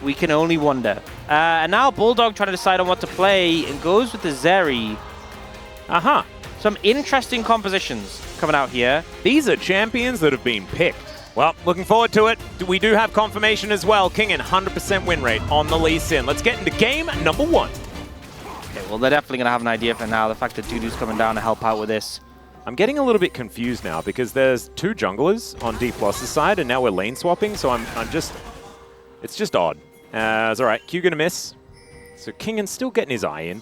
We can only wonder. And now Bulldog trying to decide on what to play and goes with the Zeri. Some interesting compositions coming out here. These are champions that have been picked. Well, looking forward to it. We do have confirmation as well. Kingen, 100% win rate on the Lee Sin. Let's get into game number 1. Okay, well, they're definitely going to have an idea for now. The fact that Dudu's coming down to help out with this. I'm getting a little bit confused now because there's 2 junglers on D+'s side, and now we're lane swapping, so I'm just... It's just odd. It's all right. Q going to miss. So Kingen's still getting his eye in.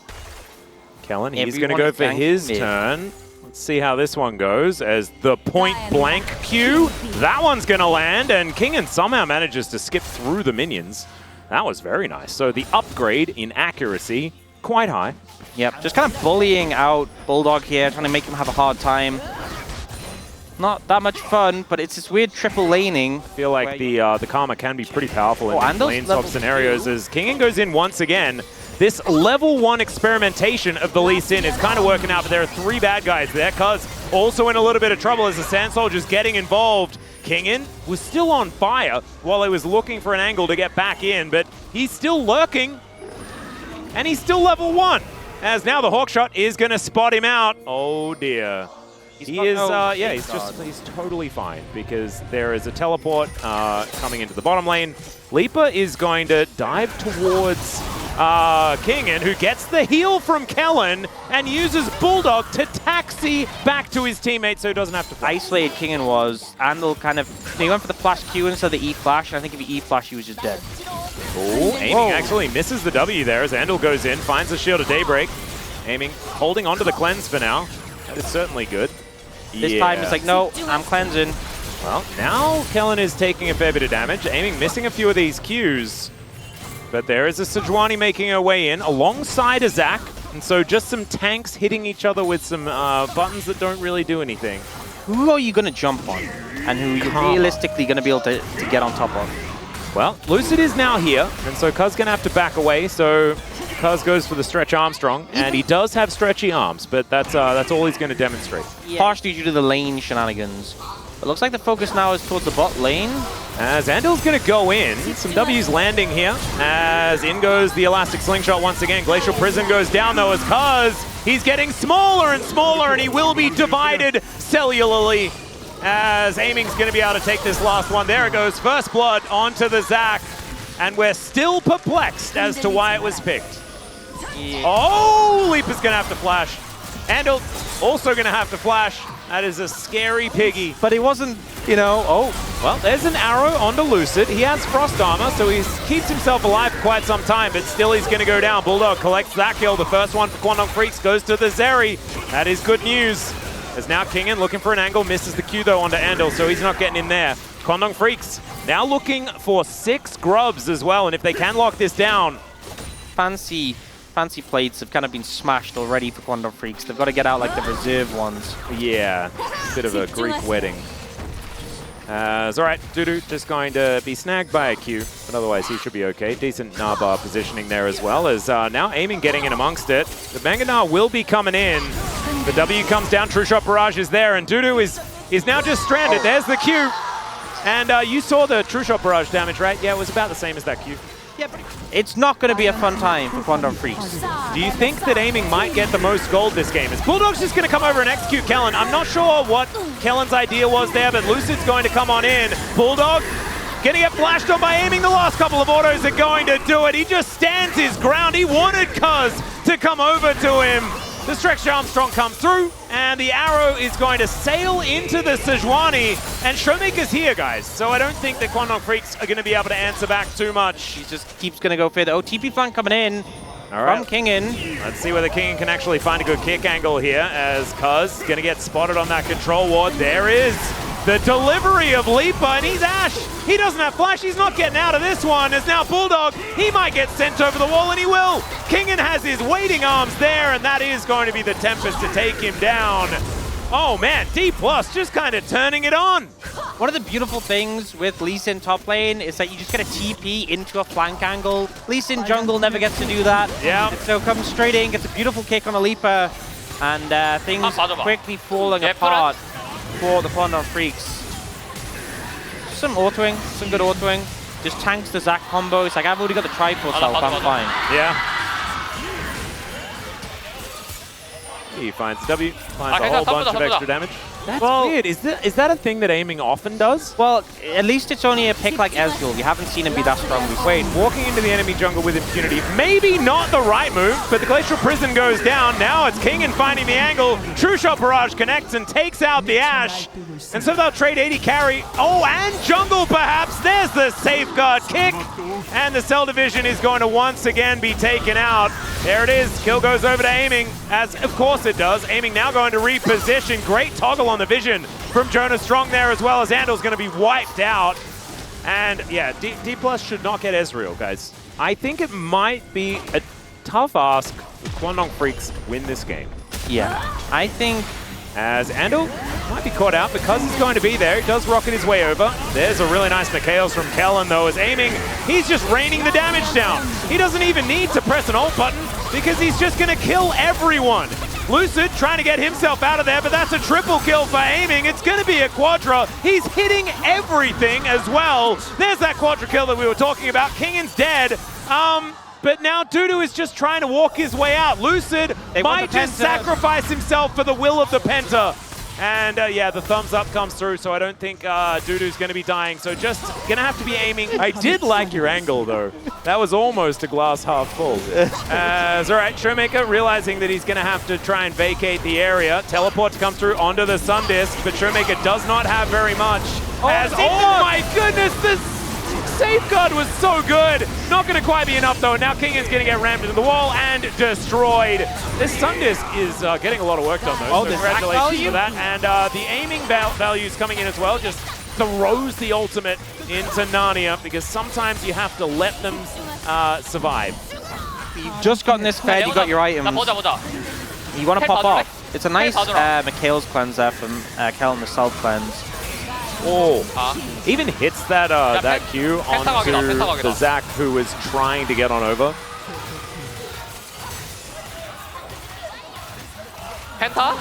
Kellen, he's going to go for his turn. Let's see how this one goes as the point-blank Q. That one's going to land, and Kingen somehow manages to skip through the minions. That was very nice. So the upgrade in accuracy, quite high. Yep, just kind of bullying out Bulldog here, trying to make him have a hard time. Not that much fun, but it's this weird triple laning. I feel like the karma can be pretty powerful in lane swap scenarios as Kingen goes in once again. This level 1 experimentation of the Lee Sin is kind of working out, but there are 3 bad guys there. Cuz also in a little bit of trouble as the Sand Soldier's getting involved. Kingen was still on fire while he was looking for an angle to get back in, but he's still lurking. And he's still level 1. As now the Hawkshot is going to spot him out. Oh dear. He is, yeah, he's totally fine because there is a teleport coming into the bottom lane. Leaper is going to dive towards Kingen, who gets the heal from Kellen and uses Bulldog to taxi back to his teammate so he doesn't have to flash. Isolated Kingen was. Andal kind of, he went for the flash Q instead of the E flash, and I think if he E flash, he was just dead. Oh, Aiming actually misses the W there as Andal goes in, finds the Shield of Daybreak. Aiming, holding onto the cleanse for now. That is certainly good. This time it's like, no, I'm cleansing. Well, now Kellen is taking a fair bit of damage. Aiming, missing a few of these Qs. But there is a Sejuani making her way in alongside a Zac. And so just some tanks hitting each other with some buttons that don't really do anything. Who are you going to jump on? And who you're realistically going to be able to get on top of? Well, Lucid is now here. And so Cuz going to have to back away. So Cuz goes for the Stretch Armstrong. And he does have stretchy arms. But that's all he's going to demonstrate. Yeah. Partially due to the lane shenanigans. It looks like the focus now is towards the bot lane. As Andal's going to go in. Some W's landing here. As in goes the Elastic Slingshot once again. Glacial Prison goes down though as Cuz. He's getting smaller and smaller and he will be divided cellularly. As Aiming's going to be able to take this last one. There it goes. First blood onto the Zac. And we're still perplexed as to why it was picked. Yeah. Oh, Leaper's going to have to flash. Andal also going to have to flash. That is a scary piggy. But he wasn't, you know, well, there's an arrow onto Lucid. He has Frost Armor, so he keeps himself alive for quite some time, but still he's going to go down. Bulldog collects that kill. The first one for Quandong Freaks goes to the Zeri. That is good news. As now Kingen looking for an angle, misses the Q though onto Andal, so he's not getting in there. Quandong Freaks now looking for 6 grubs as well, and if they can lock this down. Fancy plates have kind of been smashed already for Quandong Freaks. They've got to get out like the reserve ones. Yeah, bit of a Greek wedding. It's all right, Dudu just going to be snagged by a Q, but otherwise he should be okay. Decent Narbar positioning there as well, as now Aiming getting in amongst it. The Banganar will be coming in. The W comes down, True Shot Barrage is there, and Dudu is now just stranded. There's the Q. And you saw the True Shot Barrage damage, right? Yeah, it was about the same as that Q. Yeah, but it's not going to be a fun time for Quandong Freaks. Do you think that Aiming might get the most gold this game? Is Bulldog's just going to come over and execute Kellen? I'm not sure what Kellen's idea was there, but Lucid's going to come on in. Bulldog going to get flashed on by Aiming. The last couple of autos are going to do it. He just stands his ground. He wanted Cuz to come over to him. The Stretch Armstrong comes through, and the arrow is going to sail into the Sejuani, and Showmaker's here, guys. So I don't think that Quandong Freaks are going to be able to answer back too much. He just keeps going to go for the TP flank coming in from Kingen. Let's see whether Kingen can actually find a good kick angle here, as Cuz going to get spotted on that control ward. There is the delivery of Leaper, and he's Ash. He doesn't have flash. He's not getting out of this one. As now Bulldog, he might get sent over the wall, and he will. Kingen has his waiting arms there, and that is going to be the Tempest to take him down. Oh man, D+ just kind of turning it on. One of the beautiful things with Lee Sin top lane is that you just get a TP into a flank angle. Lee Sin jungle never gets to do that. Yeah. So comes straight in, gets a beautiful kick on a Leaper, and things quickly falling apart for the Quandong Freaks. Some autoing, some good autoing. just tanks the Zac combo. It's like, I've already got the Triforce self, I'm fine. Yeah. He finds W, finds a whole bunch of extra damage. That's weird. Is that a thing that aiming often does? Well, at least it's only a pick like Ezreal. You haven't seen him be that strong before. Wait, walking into the enemy jungle with impunity, maybe not the right move, but the Glacial Prison goes down. Now it's Kingen finding the angle. True Shot Barrage connects and takes out the Ashe. And so they'll trade 80 carry. Oh, and jungle perhaps. There's the safeguard kick. And the Cell Division is going to once again be taken out. There it is. Kill goes over to aiming, as of course it does. Aiming now going to reposition. Great toggle on the vision from Jonas Strong there, as well as Andel's going to be wiped out. And yeah, D+ should not get Ezreal, guys. I think it might be a tough ask for Kwangdong Freaks to win this game. Yeah, I think... As Andel might be caught out because he's going to be there. He does rocket his way over. There's a really nice Mikhails from Kellen, though, as aiming. He's just raining the damage down. He doesn't even need to press an ult button because he's just going to kill everyone. Lucid trying to get himself out of there, but that's a triple kill for aiming. It's going to be a quadra. He's hitting everything as well. There's that quadra kill that we were talking about. Kingen's dead. But now Dudu is just trying to walk his way out. Lucid might just sacrifice himself for the will of the Penta. And yeah, the thumbs up comes through, so I don't think Dudu's going to be dying. So just going to have to be aiming. I did like your angle, though. That was almost a glass half full. All right, Showmaker realizing that he's going to have to try and vacate the area. Teleport to come through onto the Sun Disc, but Showmaker does not have very much. Oh my goodness, this safeguard was so good. Not going to quite be enough, though. Now King is going to get rammed into the wall and destroyed. This Sun Disc is getting a lot of work done, though. So congratulations for that. And the aiming values coming in as well. Just throws the ultimate into Narnia because sometimes you have to let them survive. You've just gotten this fed, you got your items. You want to pop off. It's a nice Mikhails cleanser from Kellen, the self cleanse. Oh, even hits that that Q onto the Zac who was trying to get on over. Penta.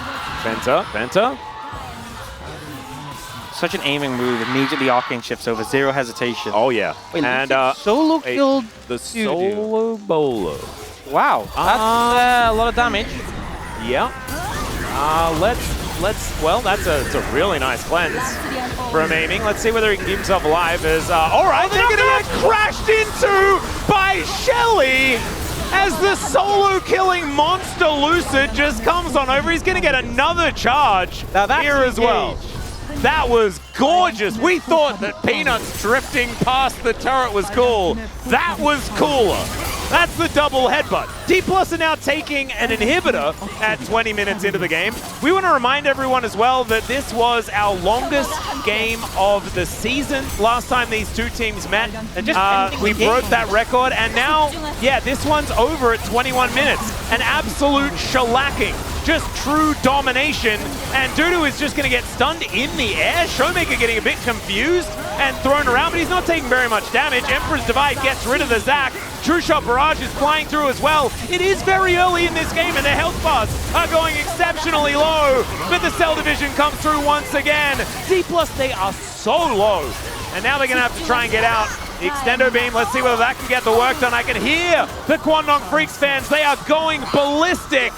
Such an aiming move. Immediately Arcane shifts over, zero hesitation. Oh yeah. Wait, and solo killed the solo bolo. Wow, that's a lot of damage. Yeah. Well, that's a really nice cleanse from aiming. Let's see whether he can keep himself alive. All right, they're going to get crashed into by Shelly as the solo-killing monster Lucid just comes on over. He's going to get another charge here as well. That was gorgeous. We thought that Peanuts drifting past the turret was cool. That was cooler. That's the double headbutt. D+ are now taking an inhibitor at 20 minutes into the game. We want to remind everyone as well that this was our longest game of the season. Last time these two teams met, we broke that record. And now, yeah, this one's over at 21 minutes. An absolute shellacking. Just true domination. And Dudu is just going to get stunned in the air. Showmaker getting a bit confused and thrown around, but he's not taking very much damage. Emperor's Divide gets rid of the Zac. True Shot Barrage is flying through as well. It is very early in this game and their health bars are going exceptionally low. But the Cell Division comes through once again. D+, they are so low. And now they're going to have to try and get out. The Extendo Beam, let's see whether that can get the work done. I can hear the Kwangdong Freaks fans. They are going ballistic.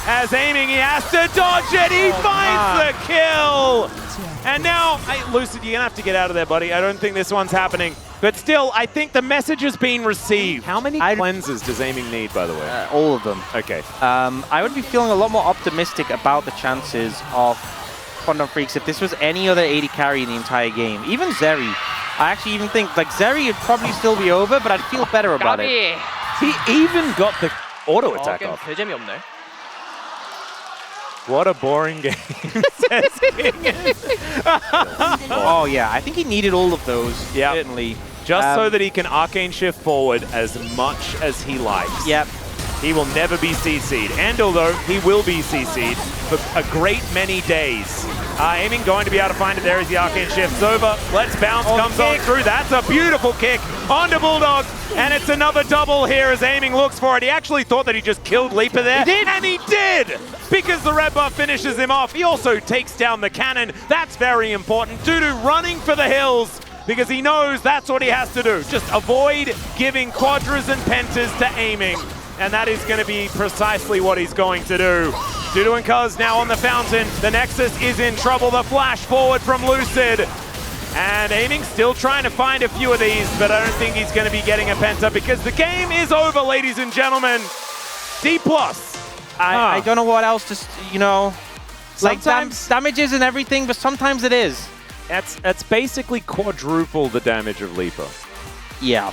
As aiming, he has to dodge it. He finds the kill. And now, Lucid, you're going to have to get out of there, buddy. I don't think this one's happening. But still, I think the message has been received. How many cleanses does aiming need, by the way? All of them. Okay. I would be feeling a lot more optimistic about the chances of Kwangdong Freaks if this was any other 80 carry in the entire game. Even Zeri. I actually even think, like, Zeri would probably still be over, but I'd feel better about it. He even got the auto attack off. What a boring game, says Kingen. Oh yeah, I think he needed all of those, certainly. Just so that he can arcane shift forward as much as he likes. Yep. He will never be CC'd. And although he will be CC'd for a great many days. Aiming going to be able to find it there as the arcane shifts over. Let's Bounce comes on through. That's a beautiful kick onto Bulldog. And it's another double here as Aiming looks for it. He actually thought that he just killed Leaper there. He did! And he did! Because the red buff finishes him off. He also takes down the cannon. That's very important. Dudu running for the hills. because he knows that's what he has to do. Just avoid giving quadras and pentas to aiming. And that is going to be precisely what he's going to do. Dudu and Cuz now on the fountain. The Nexus is in trouble. The flash forward from Lucid. And aiming, still trying to find a few of these, but I don't think he's going to be getting a penta because the game is over, ladies and gentlemen. D+. I don't know what else to, you know, sometimes, like damages and everything, but sometimes it is. That's basically quadruple the damage of Leaper. Yeah.